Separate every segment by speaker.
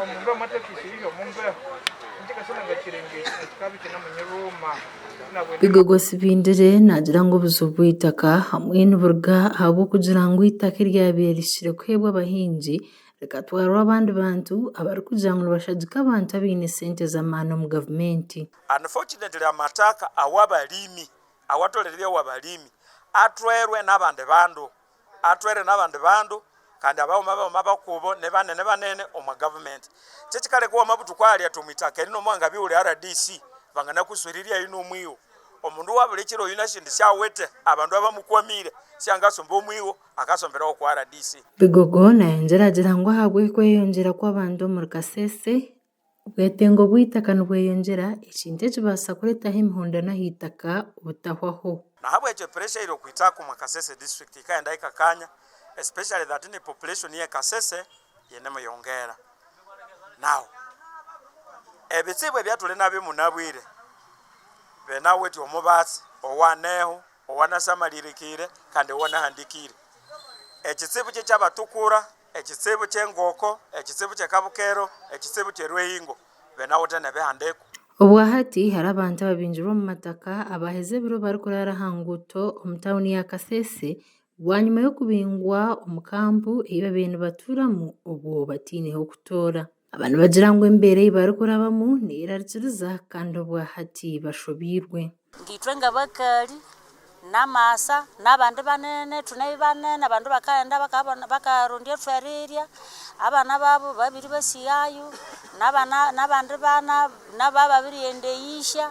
Speaker 1: Omundu amatakisirire omundu ntikasonanga kirenge kikabikina munyiruma
Speaker 2: Bigogo sibindire nagira ngo buzo bw'itaka hamwe n'uburga ahabw'okugira ngu itaka eryabaire rishire kuheebwa abahingi rikatwarwa abandi bantu abarikugira ngu nibashagika abantu abaine sente z'amaani omu gavumenti.
Speaker 3: Unfortunately amataka aw'abalimi awatolere w'abalimi atwerwe n'abandi bandu kandi abawoma bakubo ne banene omu gavumenti kyekikale kuba mabutu kwalya tumitaka erino mwanga biwuli RDC bangana kuswiriria ino omwiwo omundu wabuli kiro yina shindi shawete abandu abamukwamire syangasomba omwiwo akasomberawo ku RDC.
Speaker 2: Bigogo nayongera agira ngu ahabwe kweyongyera kw'abantu omu Kasese obwetengo bw'itaka nibweyongyera ekintu ekibaasa kureetaho emihondano ah'itaka butahwaho.
Speaker 3: Nahabwekyo pressure iri okwitaka omu Kasese district ikaghenda ikakanya especially that in the population ye Kasese yenemuyongera. Now ebitsibu ebyatuli nabyo munabwire benaweti omubatsi owaneho owanasamalirikire kandi owanahandikire ekitsibu ky'abatukura ekitsibu ky'engoko ekitsibu ky'ekabukero ekitsibu ky'erwehingo benawete nebihandiko.
Speaker 2: Obwahati hari abantu ababingirwe omu mataka abaheza ebiro barikurara aha nguuto omu tawuni ya Kasese bwanyuma y'okubingwa omu kampu ei babaire nibatuuramu obwo bataineho kutoora. Abantu bagira ngu embeera ei barikurabamu neerarikiriza kandi obwahati bashobiirwe.
Speaker 4: Ngitwe ng'abakali n'amaasa n'abandi banene tunebi banene abandu bakaghenda bakarondya efwerirya abana babo babiri basiyayo n'abandi bana nabo babirighenda eyisha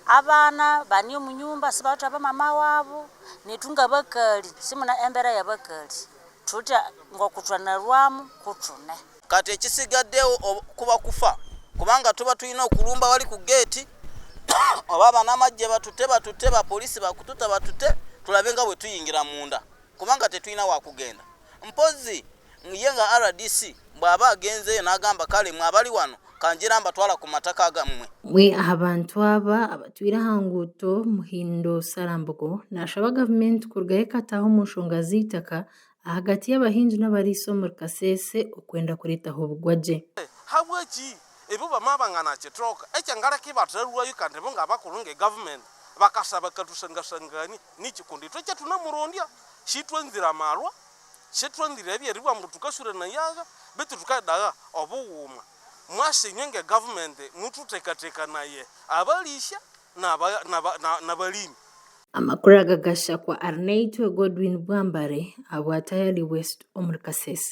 Speaker 4: abana bani omu nyumba sibatha bamama wabo nethu ng'abakali simuna embeera y'abakali thutya ng'okuthwanirwamu kuthune.
Speaker 5: Kati ekisigaddewo kuba kufa kubanga tuba tulina okulumba wali ku gate oba banamagye batute bapoliisi bakututa batute tulabe nga bwe tuyingira munda kubanga tetulina wakugenda. Mpozi ye nga RDC bw'aba agenzeyo n'agamba kale mwabali wano kanjira mbatwala ku mataka agammwe.
Speaker 2: Mwe abantu aba abatwire aha nguuto Muhindo Sarambogo nashaba gavumenti kurugayo ekataaho omu nshonga z'itaka ahagati y'abahingi n'abariisa omu Kasese okwenda kureetaho obugwagye.
Speaker 6: Habweki ebo bamabangana kitroka ekyangala kibatarwayo kandi bo ngabakulunga gavumenti bakasaba katusangasangani n'ekikundi twekye tunamurondya shitwanzira amarwa shitwanzira ebyeribwa mbu tukashure nayaga betu tukadaga obuwuma mwasinyenge gavumenti mututekateka naye abalisha n'abalimi.
Speaker 2: Amakuru agagasha kwa Arnaitwe Godwin Bwambare abwa Tayali West omu Kasese.